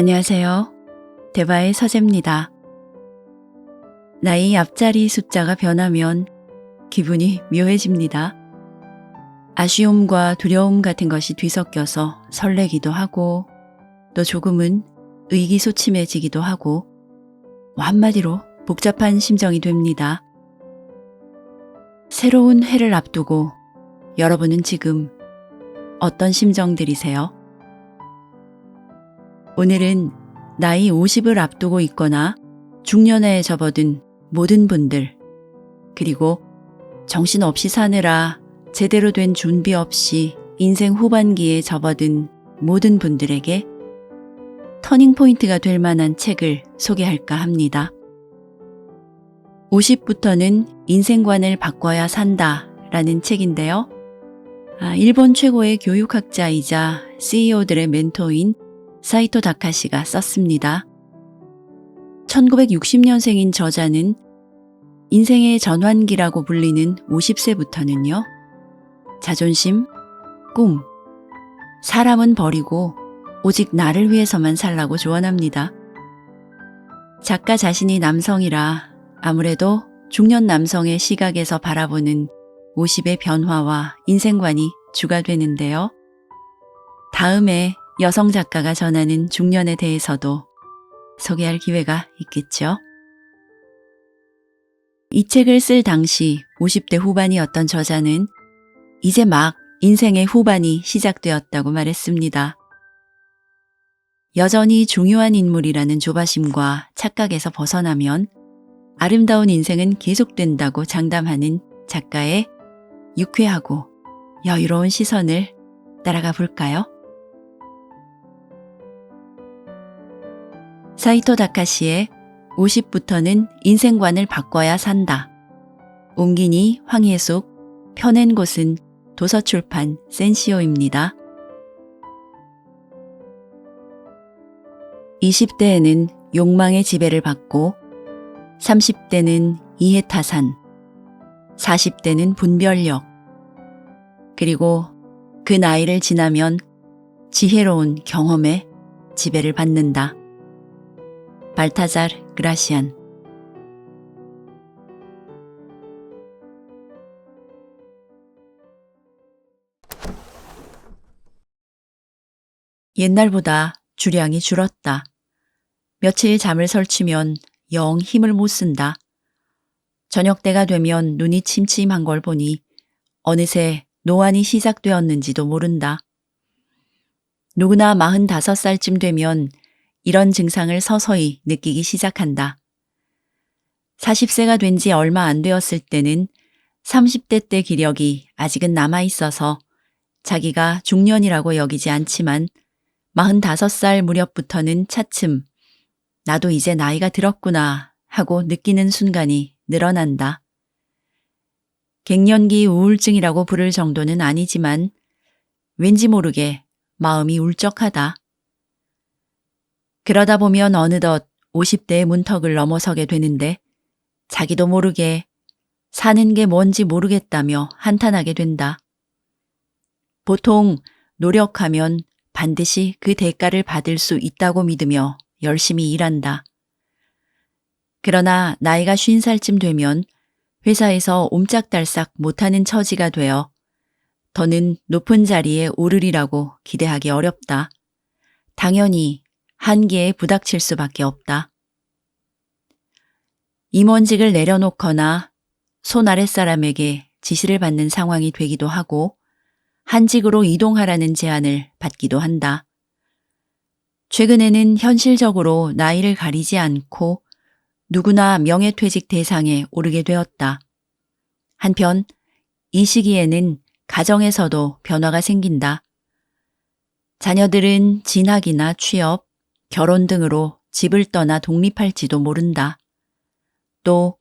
안녕하세요. 대바의 서재입니다. 나이 앞자리 숫자가 변하면 기분이 묘해집니다. 아쉬움과 두려움 같은 것이 뒤섞여서 설레기도 하고 또 조금은 의기소침해지기도 하고 한마디로 복잡한 심정이 됩니다. 새로운 해를 앞두고 여러분은 지금 어떤 심정들이세요? 오늘은 나이 50을 앞두고 있거나 중년에 접어든 모든 분들, 그리고 정신없이 사느라 제대로 된 준비 없이 인생 후반기에 접어든 모든 분들에게 터닝포인트가 될 만한 책을 소개할까 합니다. 50부터는 인생관을 바꿔야 산다 라는 책인데요. 일본 최고의 교육학자이자 CEO들의 멘토인 사이토 다카시가 썼습니다. 1960년생인 저자는 인생의 전환기라고 불리는 50세부터는요. 자존심, 꿈, 사람은 버리고 오직 나를 위해서만 살라고 조언합니다. 작가 자신이 남성이라 아무래도 중년 남성의 시각에서 바라보는 50의 변화와 인생관이 주가 되는데요. 다음에 여성 작가가 전하는 중년에 대해서도 소개할 기회가 있겠죠. 이 책을 쓸 당시 50대 후반이었던 저자는 이제 막 인생의 후반이 시작되었다고 말했습니다. 여전히 중요한 인물이라는 조바심과 착각에서 벗어나면 아름다운 인생은 계속된다고 장담하는 작가의 유쾌하고 여유로운 시선을 따라가 볼까요? 사이토 다카시의 50부터는 인생관을 바꿔야 산다. 옹기니 황혜숙, 펴낸 곳은 도서출판 센시오입니다. 20대에는 욕망의 지배를 받고 30대는 이해타산, 40대는 분별력, 그리고 그 나이를 지나면 지혜로운 경험에 지배를 받는다. 발타자르 그라시안. 옛날보다 주량이 줄었다. 며칠 잠을 설치면 영 힘을 못 쓴다. 저녁 때가 되면 눈이 침침한 걸 보니 어느새 노안이 시작되었는지도 모른다. 누구나 45살쯤 되면 이런 증상을 서서히 느끼기 시작한다. 40세가 된 지 얼마 안 되었을 때는 30대 때 기력이 아직은 남아있어서 자기가 중년이라고 여기지 않지만 45살 무렵부터는 차츰 나도 이제 나이가 들었구나 하고 느끼는 순간이 늘어난다. 갱년기 우울증이라고 부를 정도는 아니지만 왠지 모르게 마음이 울적하다. 그러다 보면 어느덧 50대의 문턱을 넘어서게 되는데 자기도 모르게 사는 게 뭔지 모르겠다며 한탄하게 된다. 보통 노력하면 반드시 그 대가를 받을 수 있다고 믿으며 열심히 일한다. 그러나 나이가 50살쯤 되면 회사에서 옴짝달싹 못하는 처지가 되어 더는 높은 자리에 오르리라고 기대하기 어렵다. 당연히 한계에 부닥칠 수밖에 없다. 임원직을 내려놓거나 손 아랫사람에게 지시를 받는 상황이 되기도 하고 한직으로 이동하라는 제안을 받기도 한다. 최근에는 현실적으로 나이를 가리지 않고 누구나 명예퇴직 대상에 오르게 되었다. 한편 이 시기에는 가정에서도 변화가 생긴다. 자녀들은 진학이나 취업, 결혼 등으로 집을 떠나 독립할지도 모른다. 또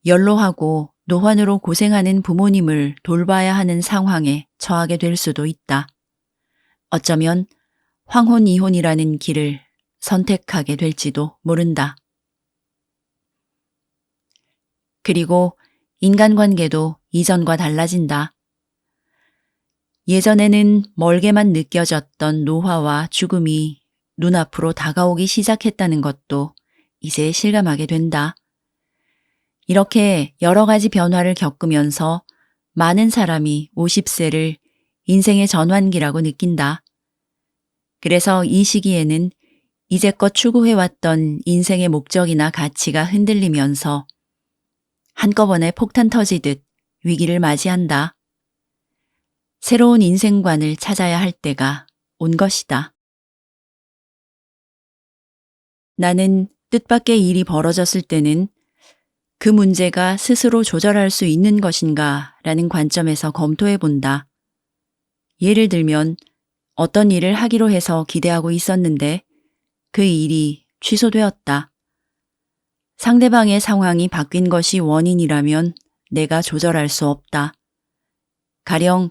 연로하고 노환으로 고생하는 부모님을 돌봐야 하는 상황에 처하게 될 수도 있다. 어쩌면 황혼 이혼이라는 길을 선택하게 될지도 모른다. 그리고 인간관계도 이전과 달라진다. 예전에는 멀게만 느껴졌던 노화와 죽음이 눈앞으로 다가오기 시작했다는 것도 이제 실감하게 된다. 이렇게 여러 가지 변화를 겪으면서 많은 사람이 50세를 인생의 전환기라고 느낀다. 그래서 이 시기에는 이제껏 추구해왔던 인생의 목적이나 가치가 흔들리면서 한꺼번에 폭탄 터지듯 위기를 맞이한다. 새로운 인생관을 찾아야 할 때가 온 것이다. 나는 뜻밖의 일이 벌어졌을 때는 그 문제가 스스로 조절할 수 있는 것인가 라는 관점에서 검토해 본다. 예를 들면 어떤 일을 하기로 해서 기대하고 있었는데 그 일이 취소되었다. 상대방의 상황이 바뀐 것이 원인이라면 내가 조절할 수 없다. 가령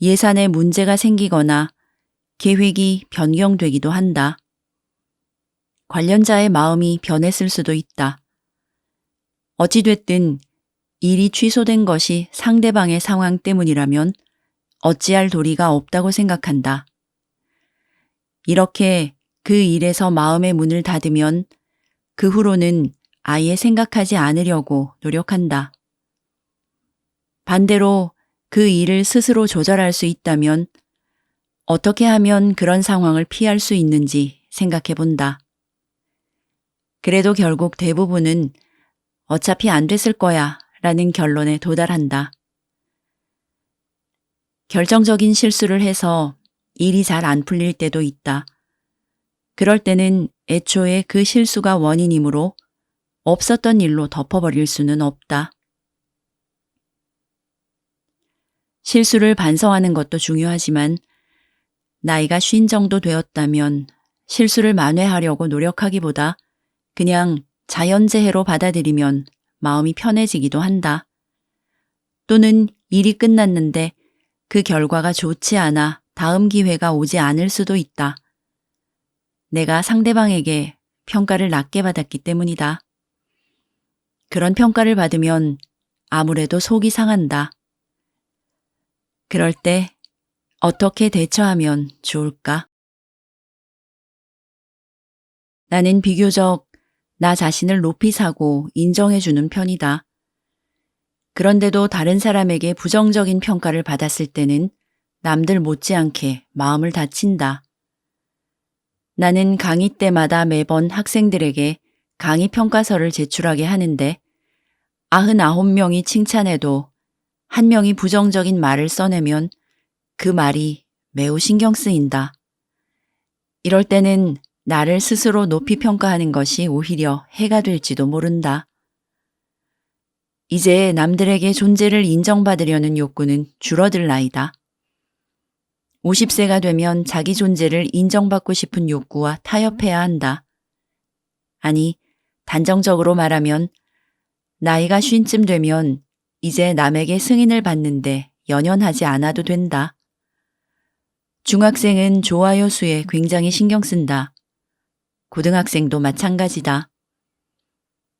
예산에 문제가 생기거나 계획이 변경되기도 한다. 관련자의 마음이 변했을 수도 있다. 어찌됐든 일이 취소된 것이 상대방의 상황 때문이라면 어찌할 도리가 없다고 생각한다. 이렇게 그 일에서 마음의 문을 닫으면 그 후로는 아예 생각하지 않으려고 노력한다. 반대로 그 일을 스스로 조절할 수 있다면 어떻게 하면 그런 상황을 피할 수 있는지 생각해 본다. 그래도 결국 대부분은 어차피 안 됐을 거야 라는 결론에 도달한다. 결정적인 실수를 해서 일이 잘 안 풀릴 때도 있다. 그럴 때는 애초에 그 실수가 원인이므로 없었던 일로 덮어버릴 수는 없다. 실수를 반성하는 것도 중요하지만 나이가 50 정도 되었다면 실수를 만회하려고 노력하기보다 그냥 자연재해로 받아들이면 마음이 편해지기도 한다. 또는 일이 끝났는데 그 결과가 좋지 않아 다음 기회가 오지 않을 수도 있다. 내가 상대방에게 평가를 낮게 받았기 때문이다. 그런 평가를 받으면 아무래도 속이 상한다. 그럴 때 어떻게 대처하면 좋을까? 나는 비교적 나 자신을 높이 사고 인정해주는 편이다. 그런데도 다른 사람에게 부정적인 평가를 받았을 때는 남들 못지않게 마음을 다친다. 나는 강의 때마다 매번 학생들에게 강의 평가서를 제출하게 하는데 99명이 칭찬해도 한 명이 부정적인 말을 써내면 그 말이 매우 신경 쓰인다. 이럴 때는 나를 스스로 높이 평가하는 것이 오히려 해가 될지도 모른다. 이제 남들에게 존재를 인정받으려는 욕구는 줄어들 나이다. 50세가 되면 자기 존재를 인정받고 싶은 욕구와 타협해야 한다. 아니, 단정적으로 말하면 나이가 50쯤 되면 이제 남에게 승인을 받는데 연연하지 않아도 된다. 중학생은 좋아요 수에 굉장히 신경 쓴다. 고등학생도 마찬가지다.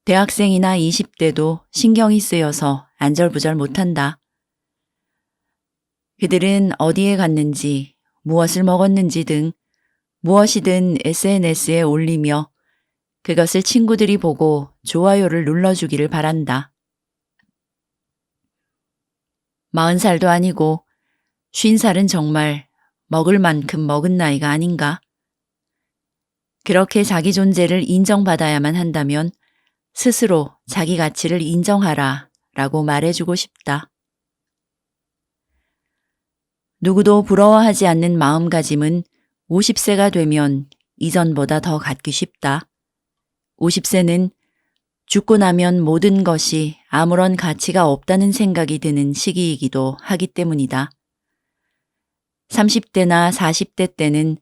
대학생이나 20대도 신경이 쓰여서 안절부절 못한다. 그들은 어디에 갔는지, 무엇을 먹었는지 등 무엇이든 SNS에 올리며 그것을 친구들이 보고 좋아요를 눌러주기를 바란다. 40살도 아니고 50살은 정말 먹을 만큼 먹은 나이가 아닌가? 그렇게 자기 존재를 인정받아야만 한다면 스스로 자기 가치를 인정하라 라고 말해주고 싶다. 누구도 부러워하지 않는 마음가짐은 50세가 되면 이전보다 더 갖기 쉽다. 50세는 죽고 나면 모든 것이 아무런 가치가 없다는 생각이 드는 시기이기도 하기 때문이다. 30대나 40대 때는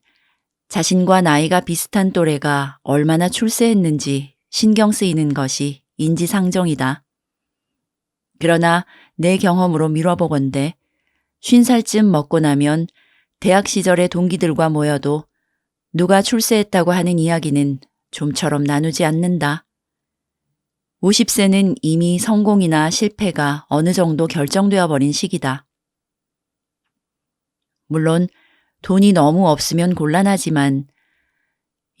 자신과 나이가 비슷한 또래가 얼마나 출세했는지 신경 쓰이는 것이 인지상정이다. 그러나 내 경험으로 미뤄보건대 50살쯤 먹고 나면 대학 시절의 동기들과 모여도 누가 출세했다고 하는 이야기는 좀처럼 나누지 않는다. 50세는 이미 성공이나 실패가 어느 정도 결정되어 버린 시기다. 물론 돈이 너무 없으면 곤란하지만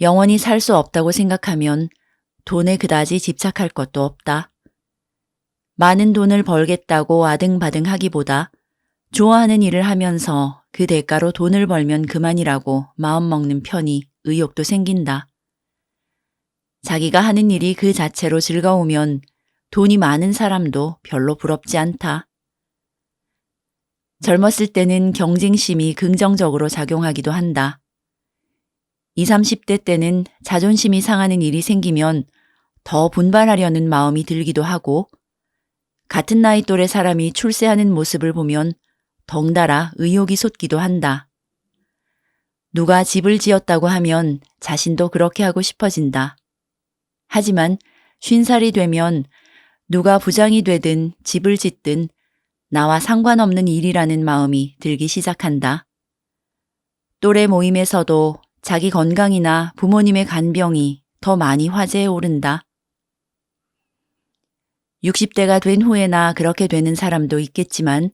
영원히 살 수 없다고 생각하면 돈에 그다지 집착할 것도 없다. 많은 돈을 벌겠다고 아등바등 하기보다 좋아하는 일을 하면서 그 대가로 돈을 벌면 그만이라고 마음먹는 편이 의욕도 생긴다. 자기가 하는 일이 그 자체로 즐거우면 돈이 많은 사람도 별로 부럽지 않다. 젊었을 때는 경쟁심이 긍정적으로 작용하기도 한다. 20, 30대 때는 자존심이 상하는 일이 생기면 더 분발하려는 마음이 들기도 하고 같은 나이 또래 사람이 출세하는 모습을 보면 덩달아 의욕이 솟기도 한다. 누가 집을 지었다고 하면 자신도 그렇게 하고 싶어진다. 하지만 50살이 되면 누가 부장이 되든 집을 짓든 나와 상관없는 일이라는 마음이 들기 시작한다. 또래 모임에서도 자기 건강이나 부모님의 간병이 더 많이 화제에 오른다. 60대가 된 후에나 그렇게 되는 사람도 있겠지만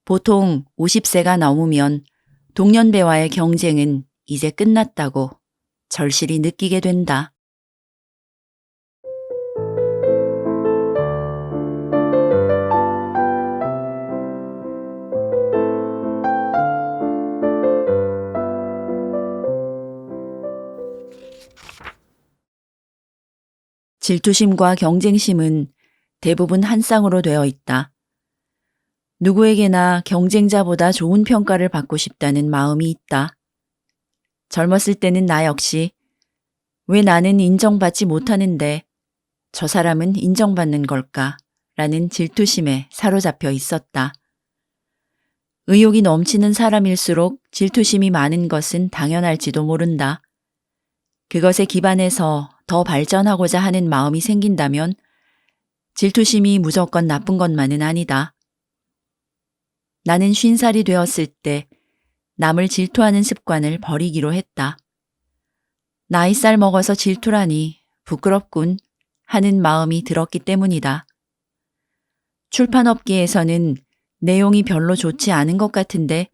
보통 50세가 넘으면 동년배와의 경쟁은 이제 끝났다고 절실히 느끼게 된다. 질투심과 경쟁심은 대부분 한 쌍으로 되어 있다. 누구에게나 경쟁자보다 좋은 평가를 받고 싶다는 마음이 있다. 젊었을 때는 나 역시 왜 나는 인정받지 못하는데 저 사람은 인정받는 걸까? 라는 질투심에 사로잡혀 있었다. 의욕이 넘치는 사람일수록 질투심이 많은 것은 당연할지도 모른다. 그것에 기반해서 더 발전하고자 하는 마음이 생긴다면 질투심이 무조건 나쁜 것만은 아니다. 나는 50살이 되었을 때 남을 질투하는 습관을 버리기로 했다. 나이살 먹어서 질투라니 부끄럽군 하는 마음이 들었기 때문이다. 출판업계에서는 내용이 별로 좋지 않은 것 같은데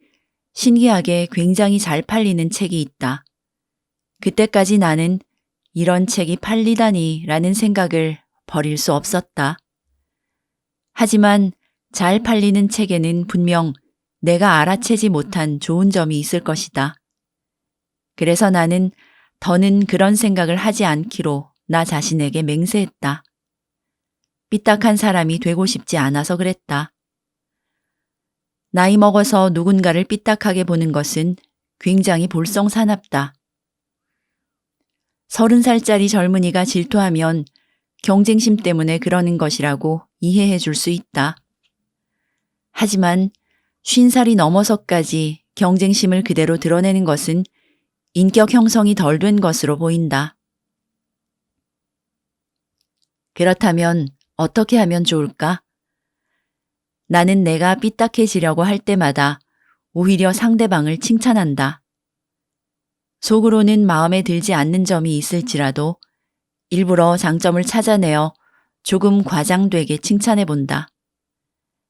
신기하게 굉장히 잘 팔리는 책이 있다. 그때까지 나는 이런 책이 팔리다니 라는 생각을 버릴 수 없었다. 하지만 잘 팔리는 책에는 분명 내가 알아채지 못한 좋은 점이 있을 것이다. 그래서 나는 더는 그런 생각을 하지 않기로 나 자신에게 맹세했다. 삐딱한 사람이 되고 싶지 않아서 그랬다. 나이 먹어서 누군가를 삐딱하게 보는 것은 굉장히 볼썽사납다. 30살짜리 젊은이가 질투하면 경쟁심 때문에 그러는 것이라고 이해해 줄 수 있다. 하지만 50살이 넘어서까지 경쟁심을 그대로 드러내는 것은 인격 형성이 덜 된 것으로 보인다. 그렇다면 어떻게 하면 좋을까? 나는 내가 삐딱해지려고 할 때마다 오히려 상대방을 칭찬한다. 속으로는 마음에 들지 않는 점이 있을지라도 일부러 장점을 찾아내어 조금 과장되게 칭찬해 본다.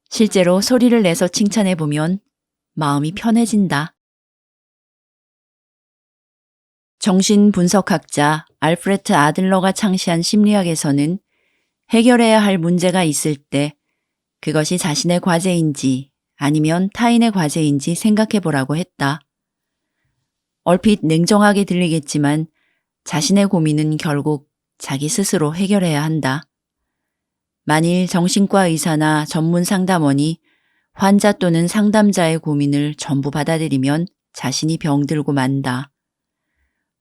실제로 소리를 내서 칭찬해 보면 마음이 편해진다. 정신분석학자 알프레트 아들러가 창시한 심리학에서는 해결해야 할 문제가 있을 때 그것이 자신의 과제인지 아니면 타인의 과제인지 생각해 보라고 했다. 얼핏 냉정하게 들리겠지만 자신의 고민은 결국 자기 스스로 해결해야 한다. 만일 정신과 의사나 전문 상담원이 환자 또는 상담자의 고민을 전부 받아들이면 자신이 병들고 만다.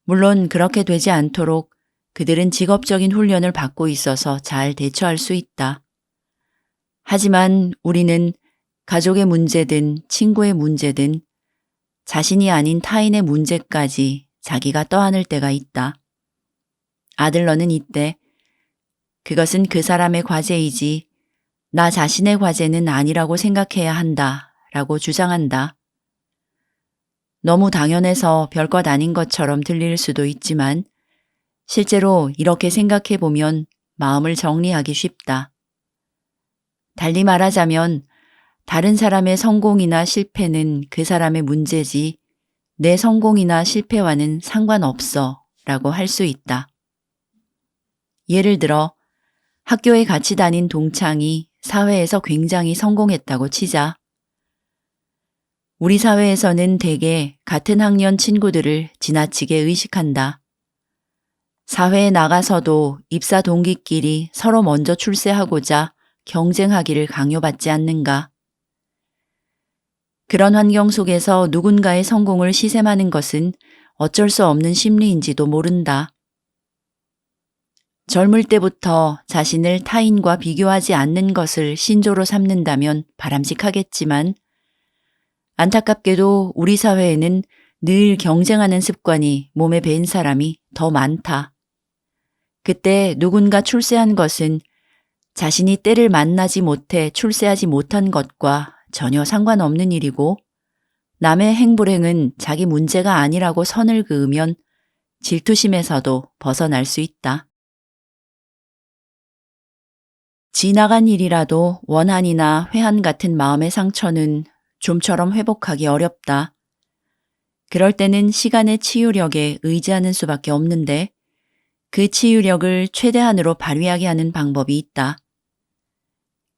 물론 그렇게 되지 않도록 그들은 직업적인 훈련을 받고 있어서 잘 대처할 수 있다. 하지만 우리는 가족의 문제든 친구의 문제든 자신이 아닌 타인의 문제까지 자기가 떠안을 때가 있다. 아들러는 이때 그것은 그 사람의 과제이지 나 자신의 과제는 아니라고 생각해야 한다 라고 주장한다. 너무 당연해서 별것 아닌 것처럼 들릴 수도 있지만 실제로 이렇게 생각해 보면 마음을 정리하기 쉽다. 달리 말하자면 다른 사람의 성공이나 실패는 그 사람의 문제지 내 성공이나 실패와는 상관없어 라고 할 수 있다. 예를 들어 학교에 같이 다닌 동창이 사회에서 굉장히 성공했다고 치자. 우리 사회에서는 대개 같은 학년 친구들을 지나치게 의식한다. 사회에 나가서도 입사 동기끼리 서로 먼저 출세하고자 경쟁하기를 강요받지 않는가. 그런 환경 속에서 누군가의 성공을 시샘하는 것은 어쩔 수 없는 심리인지도 모른다. 젊을 때부터 자신을 타인과 비교하지 않는 것을 신조로 삼는다면 바람직하겠지만 안타깝게도 우리 사회에는 늘 경쟁하는 습관이 몸에 밴 사람이 더 많다. 그때 누군가 출세한 것은 자신이 때를 만나지 못해 출세하지 못한 것과 전혀 상관없는 일이고 남의 행불행은 자기 문제가 아니라고 선을 그으면 질투심에서도 벗어날 수 있다. 지나간 일이라도 원한이나 회한 같은 마음의 상처는 좀처럼 회복하기 어렵다. 그럴 때는 시간의 치유력에 의지하는 수밖에 없는데 그 치유력을 최대한으로 발휘하게 하는 방법이 있다.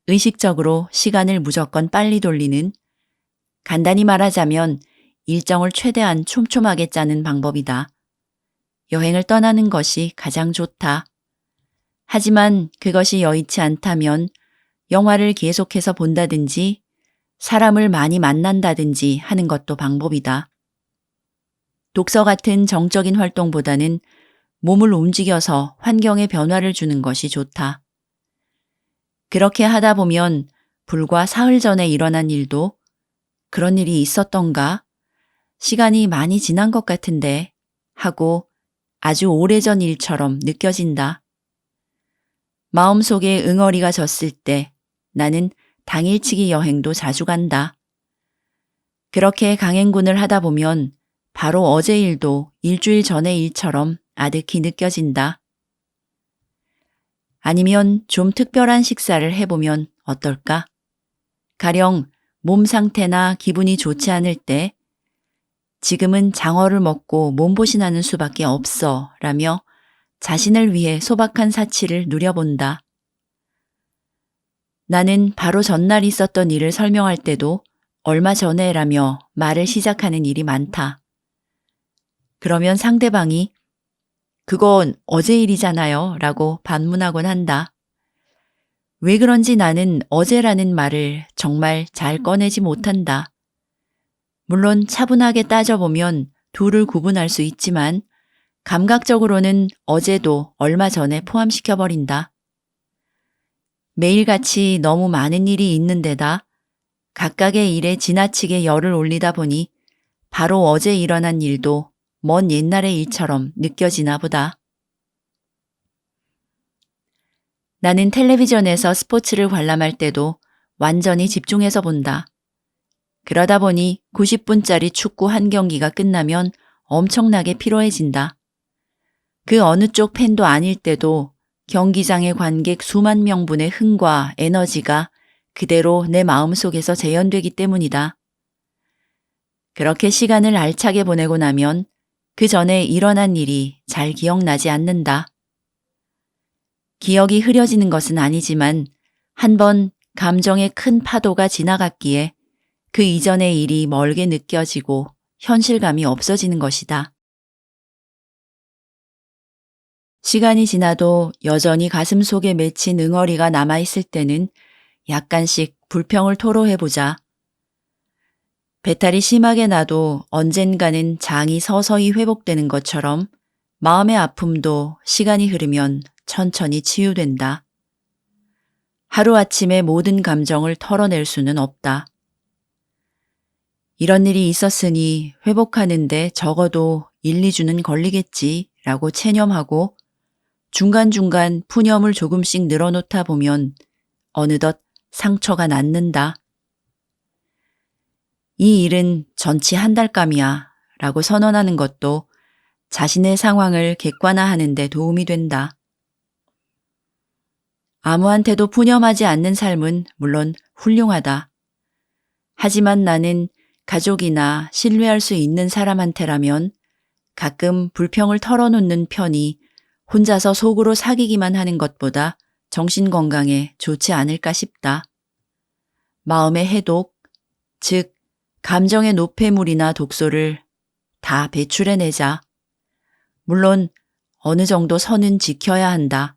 의식적으로 시간을 무조건 빨리 돌리는, 간단히 말하자면 일정을 최대한 촘촘하게 짜는 방법이다. 여행을 떠나는 것이 가장 좋다. 하지만 그것이 여의치 않다면 영화를 계속해서 본다든지 사람을 많이 만난다든지 하는 것도 방법이다. 독서 같은 정적인 활동보다는 몸을 움직여서 환경에 변화를 주는 것이 좋다. 그렇게 하다 보면 불과 사흘 전에 일어난 일도 그런 일이 있었던가? 시간이 많이 지난 것 같은데 하고 아주 오래전 일처럼 느껴진다. 마음속에 응어리가 졌을 때 나는 당일치기 여행도 자주 간다. 그렇게 강행군을 하다 보면 바로 어제 일도 일주일 전의 일처럼 아득히 느껴진다. 아니면 좀 특별한 식사를 해보면 어떨까? 가령 몸 상태나 기분이 좋지 않을 때 지금은 장어를 먹고 몸보신하는 수밖에 없어 라며 자신을 위해 소박한 사치를 누려본다. 나는 바로 전날 있었던 일을 설명할 때도 얼마 전에라며 말을 시작하는 일이 많다. 그러면 상대방이 그건 어제 일이잖아요 라고 반문하곤 한다. 왜 그런지 나는 어제라는 말을 정말 잘 꺼내지 못한다. 물론 차분하게 따져보면 둘을 구분할 수 있지만 감각적으로는 어제도 얼마 전에 포함시켜버린다. 매일같이 너무 많은 일이 있는 데다 각각의 일에 지나치게 열을 올리다 보니 바로 어제 일어난 일도 먼 옛날의 일처럼 느껴지나 보다. 나는 텔레비전에서 스포츠를 관람할 때도 완전히 집중해서 본다. 그러다 보니 90분짜리 축구 한 경기가 끝나면 엄청나게 피로해진다. 그 어느 쪽 팬도 아닐 때도 경기장의 관객 수만 명분의 흥과 에너지가 그대로 내 마음속에서 재현되기 때문이다. 그렇게 시간을 알차게 보내고 나면 그 전에 일어난 일이 잘 기억나지 않는다. 기억이 흐려지는 것은 아니지만 한번 감정의 큰 파도가 지나갔기에 그 이전의 일이 멀게 느껴지고 현실감이 없어지는 것이다. 시간이 지나도 여전히 가슴 속에 맺힌 응어리가 남아있을 때는 약간씩 불평을 토로해보자. 배탈이 심하게 나도 언젠가는 장이 서서히 회복되는 것처럼 마음의 아픔도 시간이 흐르면 천천히 치유된다. 하루아침에 모든 감정을 털어낼 수는 없다. 이런 일이 있었으니 회복하는데 적어도 1, 2주는 걸리겠지 라고 체념하고 중간중간 푸념을 조금씩 늘어놓다 보면 어느덧 상처가 낫는다. 이 일은 전치 한 달감이야 라고 선언하는 것도 자신의 상황을 객관화하는 데 도움이 된다. 아무한테도 푸념하지 않는 삶은 물론 훌륭하다. 하지만 나는 가족이나 신뢰할 수 있는 사람한테라면 가끔 불평을 털어놓는 편이 혼자서 속으로 사귀기만 하는 것보다 정신건강에 좋지 않을까 싶다. 마음의 해독, 즉 감정의 노폐물이나 독소를 다 배출해내자. 물론 어느 정도 선은 지켜야 한다.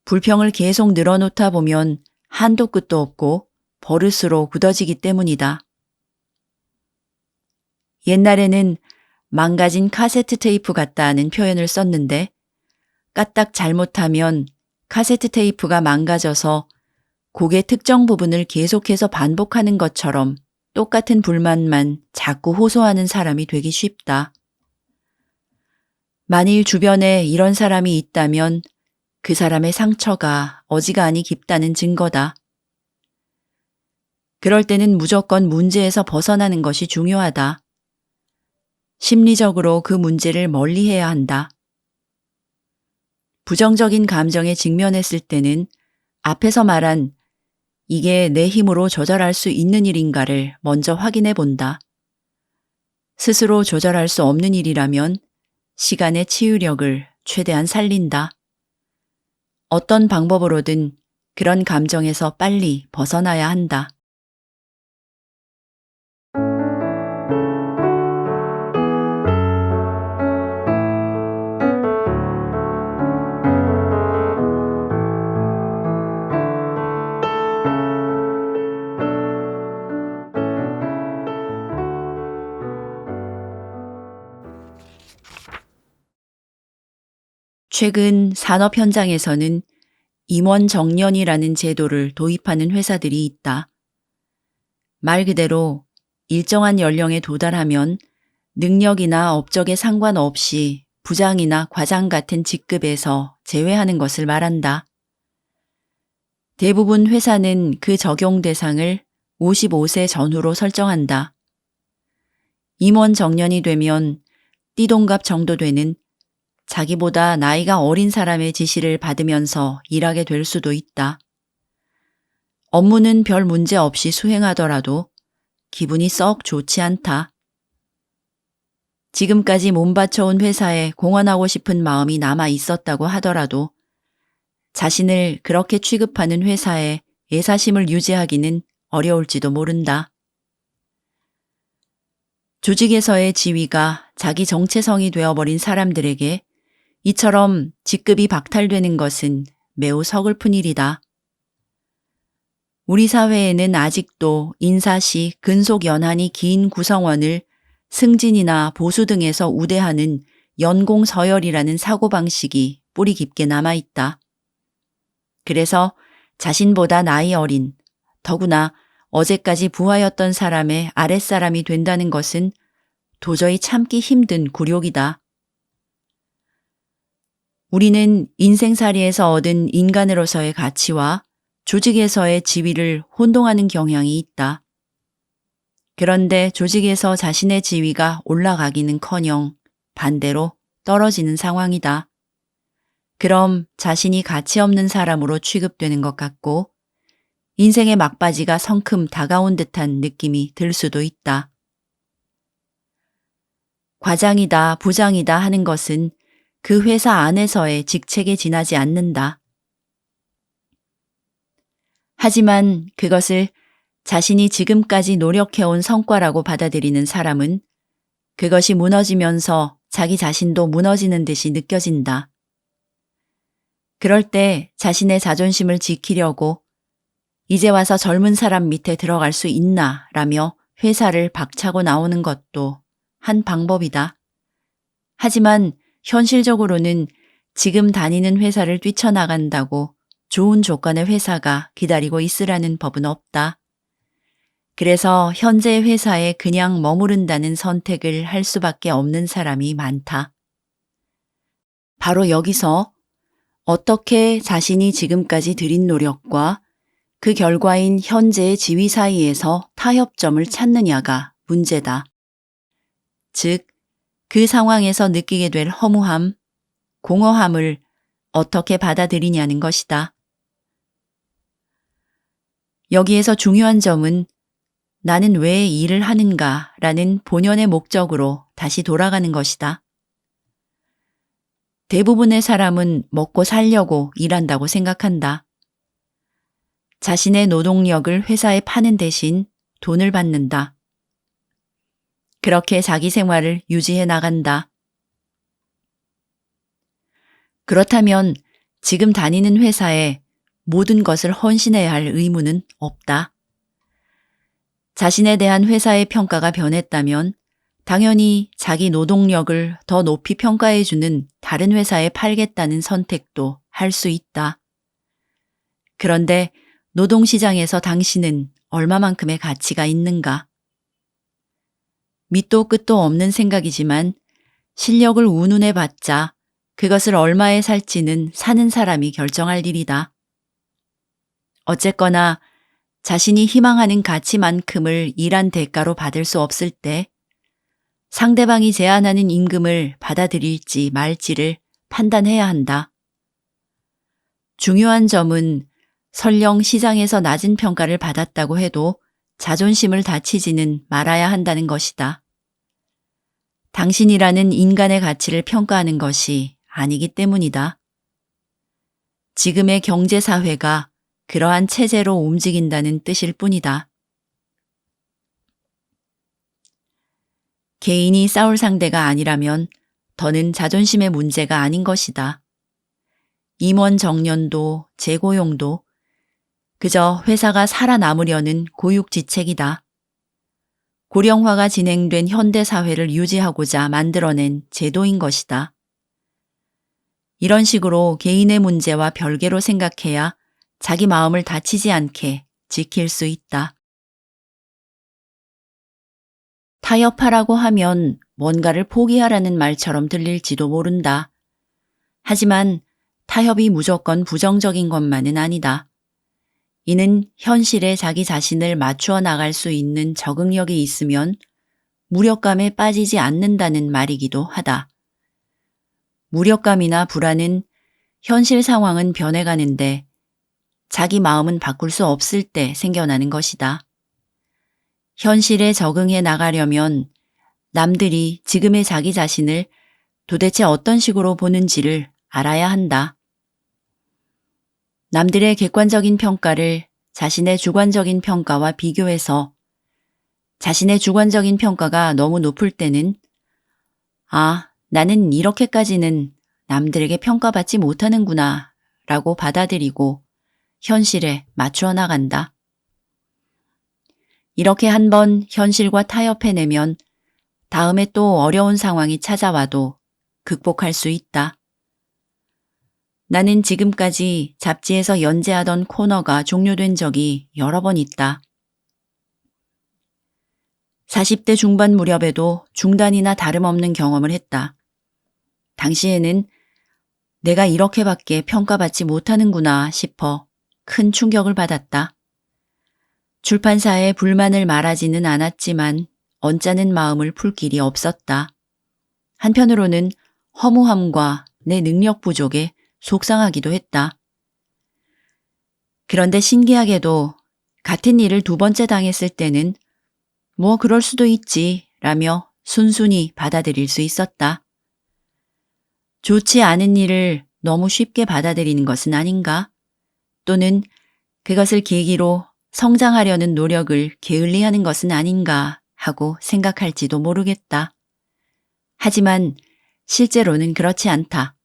불평을 계속 늘어놓다 보면 한도 끝도 없고 버릇으로 굳어지기 때문이다. 옛날에는 망가진 카세트 테이프 같다는 표현을 썼는데 까딱 잘못하면 카세트 테이프가 망가져서 곡의 특정 부분을 계속해서 반복하는 것처럼 똑같은 불만만 자꾸 호소하는 사람이 되기 쉽다. 만일 주변에 이런 사람이 있다면 그 사람의 상처가 어지간히 깊다는 증거다. 그럴 때는 무조건 문제에서 벗어나는 것이 중요하다. 심리적으로 그 문제를 멀리해야 한다. 부정적인 감정에 직면했을 때는 앞에서 말한 이게 내 힘으로 조절할 수 있는 일인가를 먼저 확인해 본다. 스스로 조절할 수 없는 일이라면 시간의 치유력을 최대한 살린다. 어떤 방법으로든 그런 감정에서 빨리 벗어나야 한다. 최근 산업 현장에서는 임원 정년이라는 제도를 도입하는 회사들이 있다. 말 그대로 일정한 연령에 도달하면 능력이나 업적에 상관없이 부장이나 과장 같은 직급에서 제외하는 것을 말한다. 대부분 회사는 그 적용 대상을 55세 전후로 설정한다. 임원 정년이 되면 띠동갑 정도 되는 자기보다 나이가 어린 사람의 지시를 받으면서 일하게 될 수도 있다. 업무는 별 문제 없이 수행하더라도 기분이 썩 좋지 않다. 지금까지 몸바쳐온 회사에 공헌하고 싶은 마음이 남아 있었다고 하더라도 자신을 그렇게 취급하는 회사에 애사심을 유지하기는 어려울지도 모른다. 조직에서의 지위가 자기 정체성이 되어버린 사람들에게 이처럼 직급이 박탈되는 것은 매우 서글픈 일이다. 우리 사회에는 아직도 인사시 근속 연한이 긴 구성원을 승진이나 보수 등에서 우대하는 연공 서열이라는 사고방식이 뿌리 깊게 남아있다. 그래서 자신보다 나이 어린, 더구나 어제까지 부하였던 사람의 아랫사람이 된다는 것은 도저히 참기 힘든 굴욕이다. 우리는 인생살이에서 얻은 인간으로서의 가치와 조직에서의 지위를 혼동하는 경향이 있다. 그런데 조직에서 자신의 지위가 올라가기는커녕 반대로 떨어지는 상황이다. 그럼 자신이 가치 없는 사람으로 취급되는 것 같고 인생의 막바지가 성큼 다가온 듯한 느낌이 들 수도 있다. 과장이다, 부장이다 하는 것은 그 회사 안에서의 직책에 지나지 않는다. 하지만 그것을 자신이 지금까지 노력해온 성과라고 받아들이는 사람은 그것이 무너지면서 자기 자신도 무너지는 듯이 느껴진다. 그럴 때 자신의 자존심을 지키려고 이제 와서 젊은 사람 밑에 들어갈 수 있나 라며 회사를 박차고 나오는 것도 한 방법이다. 하지만 현실적으로는 지금 다니는 회사를 뛰쳐나간다고 좋은 조건의 회사가 기다리고 있으라는 법은 없다. 그래서 현재 회사에 그냥 머무른다는 선택을 할 수밖에 없는 사람이 많다. 바로 여기서 어떻게 자신이 지금까지 들인 노력과 그 결과인 현재의 지위 사이에서 타협점을 찾느냐가 문제다. 즉, 그 상황에서 느끼게 될 허무함, 공허함을 어떻게 받아들이냐는 것이다. 여기에서 중요한 점은 나는 왜 일을 하는가라는 본연의 목적으로 다시 돌아가는 것이다. 대부분의 사람은 먹고 살려고 일한다고 생각한다. 자신의 노동력을 회사에 파는 대신 돈을 받는다. 그렇게 자기 생활을 유지해 나간다. 그렇다면 지금 다니는 회사에 모든 것을 헌신해야 할 의무는 없다. 자신에 대한 회사의 평가가 변했다면 당연히 자기 노동력을 더 높이 평가해주는 다른 회사에 팔겠다는 선택도 할 수 있다. 그런데 노동시장에서 당신은 얼마만큼의 가치가 있는가? 밑도 끝도 없는 생각이지만 실력을 운운해 봤자 그것을 얼마에 살지는 사는 사람이 결정할 일이다. 어쨌거나 자신이 희망하는 가치만큼을 일한 대가로 받을 수 없을 때 상대방이 제안하는 임금을 받아들일지 말지를 판단해야 한다. 중요한 점은 설령 시장에서 낮은 평가를 받았다고 해도 자존심을 다치지는 말아야 한다는 것이다. 당신이라는 인간의 가치를 평가하는 것이 아니기 때문이다. 지금의 경제사회가 그러한 체제로 움직인다는 뜻일 뿐이다. 개인이 싸울 상대가 아니라면 더는 자존심의 문제가 아닌 것이다. 임원 정년도 재고용도 그저 회사가 살아남으려는 고육지책이다. 고령화가 진행된 현대사회를 유지하고자 만들어낸 제도인 것이다. 이런 식으로 개인의 문제와 별개로 생각해야 자기 마음을 다치지 않게 지킬 수 있다. 타협하라고 하면 뭔가를 포기하라는 말처럼 들릴지도 모른다. 하지만 타협이 무조건 부정적인 것만은 아니다. 이는 현실에 자기 자신을 맞추어 나갈 수 있는 적응력이 있으면 무력감에 빠지지 않는다는 말이기도 하다. 무력감이나 불안은 현실 상황은 변해가는데 자기 마음은 바꿀 수 없을 때 생겨나는 것이다. 현실에 적응해 나가려면 남들이 지금의 자기 자신을 도대체 어떤 식으로 보는지를 알아야 한다. 남들의 객관적인 평가를 자신의 주관적인 평가와 비교해서 자신의 주관적인 평가가 너무 높을 때는 나는 이렇게까지는 남들에게 평가받지 못하는구나 라고 받아들이고 현실에 맞추어 나간다. 이렇게 한번 현실과 타협해내면 다음에 또 어려운 상황이 찾아와도 극복할 수 있다. 나는 지금까지 잡지에서 연재하던 코너가 종료된 적이 여러 번 있다. 40대 중반 무렵에도 중단이나 다름없는 경험을 했다. 당시에는 내가 이렇게밖에 평가받지 못하는구나 싶어 큰 충격을 받았다. 출판사에 불만을 말하지는 않았지만 언짢은 마음을 풀 길이 없었다. 한편으로는 허무함과 내 능력 부족에 속상하기도 했다. 그런데 신기하게도 같은 일을 두 번째 당했을 때는 뭐 그럴 수도 있지 라며 순순히 받아들일 수 있었다. 좋지 않은 일을 너무 쉽게 받아들이는 것은 아닌가? 또는 그것을 계기로 성장하려는 노력을 게을리하는 것은 아닌가 하고 생각할지도 모르겠다. 하지만 실제로는 그렇지 않다.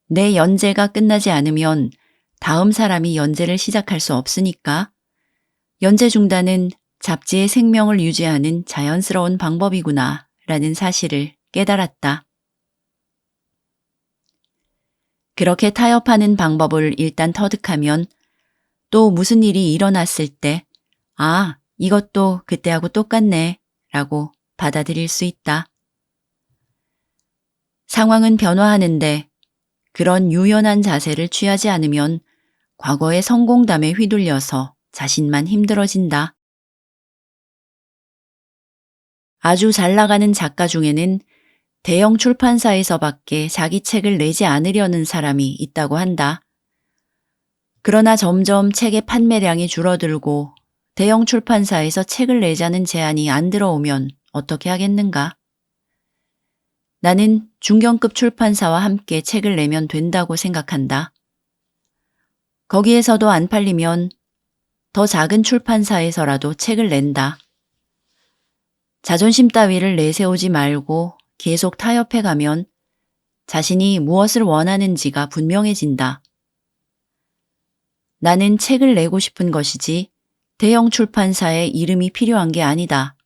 내 연재가 끝나지 않으면 다음 사람이 연재를 시작할 수 없으니까 연재 중단은 잡지의 생명을 유지하는 자연스러운 방법이구나 라는 사실을 깨달았다. 그렇게 타협하는 방법을 일단 터득하면 또 무슨 일이 일어났을 때 이것도 그때하고 똑같네 라고 받아들일 수 있다. 상황은 변화하는데 그런 유연한 자세를 취하지 않으면 과거의 성공담에 휘둘려서 자신만 힘들어진다. 아주 잘 나가는 작가 중에는 대형 출판사에서밖에 자기 책을 내지 않으려는 사람이 있다고 한다. 그러나 점점 책의 판매량이 줄어들고 대형 출판사에서 책을 내자는 제안이 안 들어오면 어떻게 하겠는가? 나는 중견급 출판사와 함께 책을 내면 된다고 생각한다. 거기에서도 안 팔리면 더 작은 출판사에서라도 책을 낸다. 자존심 따위를 내세우지 말고 계속 타협해 가면 자신이 무엇을 원하는지가 분명해진다. 나는 책을 내고 싶은 것이지 대형 출판사의 이름이 필요한 게 아니다.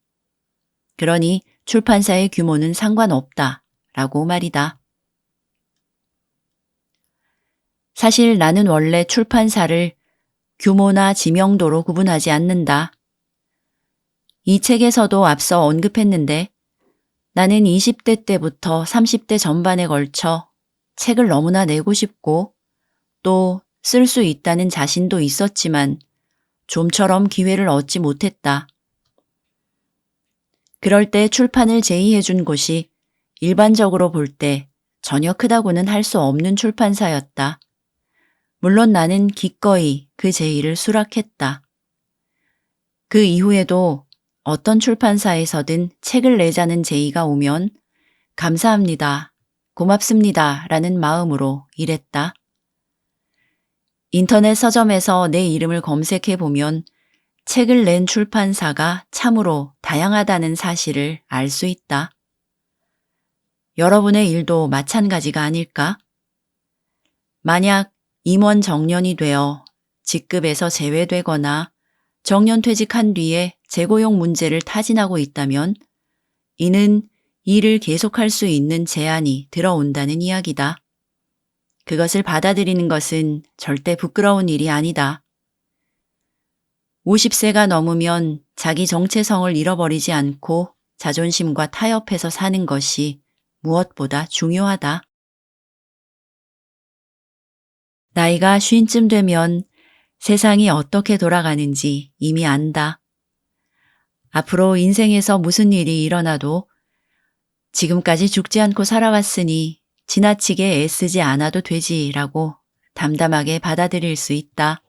그러니 출판사의 규모는 상관없다. 라고 말이다. 사실 나는 원래 출판사를 규모나 지명도로 구분하지 않는다. 이 책에서도 앞서 언급했는데 나는 20대 때부터 30대 전반에 걸쳐 책을 너무나 내고 싶고 또 쓸 수 있다는 자신도 있었지만 좀처럼 기회를 얻지 못했다. 그럴 때 출판을 제의해 준 곳이 일반적으로 볼 때 전혀 크다고는 할 수 없는 출판사였다. 물론 나는 기꺼이 그 제의를 수락했다. 그 이후에도 어떤 출판사에서든 책을 내자는 제의가 오면 감사합니다, 고맙습니다 라는 마음으로 일했다. 인터넷 서점에서 내 이름을 검색해 보면 책을 낸 출판사가 참으로 다양하다는 사실을 알 수 있다. 여러분의 일도 마찬가지가 아닐까? 만약 임원 정년이 되어 직급에서 제외되거나 정년퇴직한 뒤에 재고용 문제를 타진하고 있다면 이는 일을 계속할 수 있는 제안이 들어온다는 이야기다. 그것을 받아들이는 것은 절대 부끄러운 일이 아니다. 50세가 넘으면 자기 정체성을 잃어버리지 않고 자존심과 타협해서 사는 것이 무엇보다 중요하다. 나이가 50쯤 되면 세상이 어떻게 돌아가는지 이미 안다. 앞으로 인생에서 무슨 일이 일어나도 지금까지 죽지 않고 살아왔으니 지나치게 애쓰지 않아도 되지라고 담담하게 받아들일 수 있다.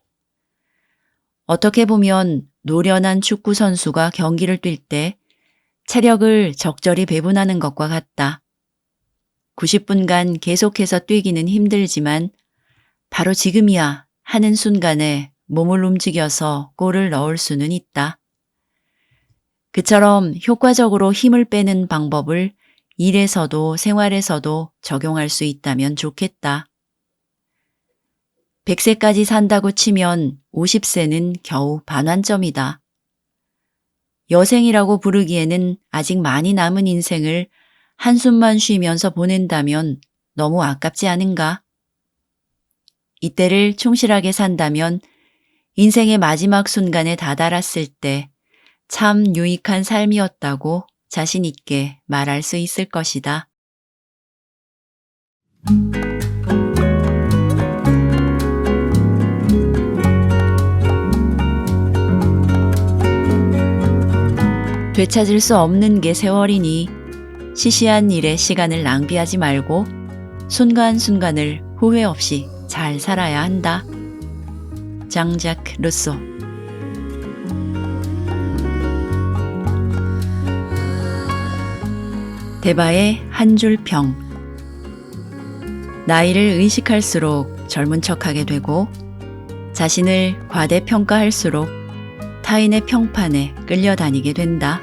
어떻게 보면 노련한 축구 선수가 경기를 뛸 때 체력을 적절히 배분하는 것과 같다. 90분간 계속해서 뛰기는 힘들지만 바로 지금이야 하는 순간에 몸을 움직여서 골을 넣을 수는 있다. 그처럼 효과적으로 힘을 빼는 방법을 일에서도 생활에서도 적용할 수 있다면 좋겠다. 100세까지 산다고 치면 50세는 겨우 반환점이다. 여생이라고 부르기에는 아직 많이 남은 인생을 한숨만 쉬면서 보낸다면 너무 아깝지 않은가? 이때를 충실하게 산다면 인생의 마지막 순간에 다다랐을 때 참 유익한 삶이었다고 자신 있게 말할 수 있을 것이다. 되찾을 수 없는 게 세월이니 시시한 일에 시간을 낭비하지 말고 순간순간을 후회 없이 잘 살아야 한다. 장자크 루소. 대바의 한 줄 평. 나이를 의식할수록 젊은 척하게 되고 자신을 과대평가할수록 타인의 평판에 끌려다니게 된다.